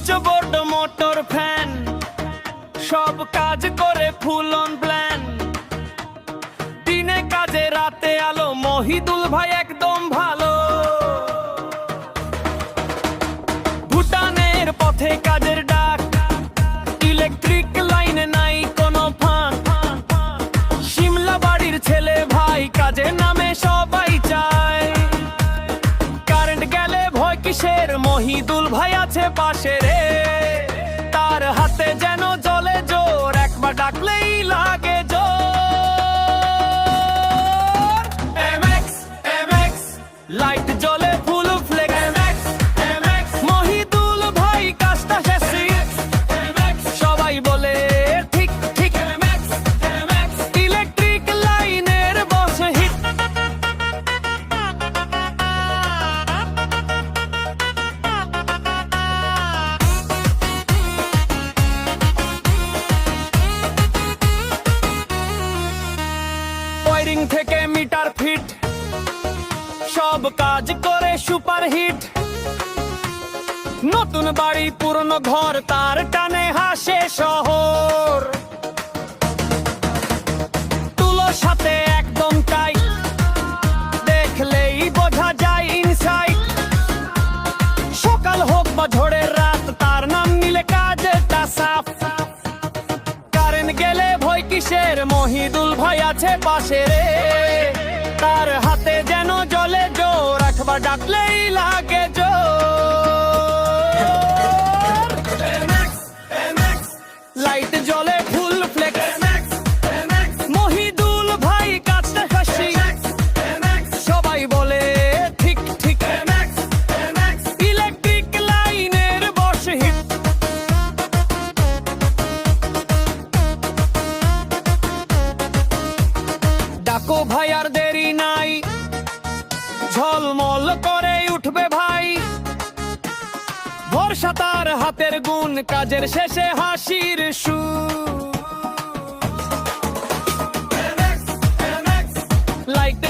Switchboard motor fan সব কাজ করে ফুল অন প্ল্যান। দিনে কাজে রাতে আলো, মহিদুল ভাই একদম ভালো। ভুটানের পথে কাজের ডাক, ইলেকট্রিক লাইনে নাই কোনো ফাঁক। শিমলা বাড়ির ছেলে ভাই, কাজে নামে সবাই চায়। কারেন্ট গেলে ভয় কিসের, মহিদুল ভাই আছে পাশে রে। তার হাতে যেন জ্বলে জোর, একবার ডাকলেই লাগে জোর। এমএক্স এমএক্স লাইট জ্বলে ফুল ফ্লেক্স। এমএক্স এমএক্স মহিদুল ভাই কাজটা শেষই। এমএক্স সবাই বলে ঠিক ঠিক। এমএক্স এমএক্স ইলেকট্রিক লাইনের বস হিট। ওয়ারিং থেকে মিটার ফিট সব কাজ করে সুপারহিট। নতুন বাড়ি পুরনো ঘর, তার টানে হাসে শহর। তুলোর সাথে একদম টাইট, দেখলেই বোঝা যায় ইনসাইট। সকাল হোক বা ঝড়ের রাত, তার নাম নিলে কাজটা সাফ। কারেন্ট গেলে ভয় কিসের, মহিদুল ভাই আছে পাশে রে। তার হাতে যেন জ্বলে জোর, একবার ডাকলেই লাগে জোর। এমএক্স এমএক্স লাইট জ্বলে ফুল ফ্লেক্স। মহিদুল ভাই কাজটা হাসি। সবাই বলে ঠিক ঠিক। ইলেকট্রিক লাইনের বস হিট। ডাকো ভাই আর দেরি নাই, ঝলমল করে উঠবে ভাই। ভরসা তার হাতের গুণ, কাজের শেষে হাসির সুর। লাইট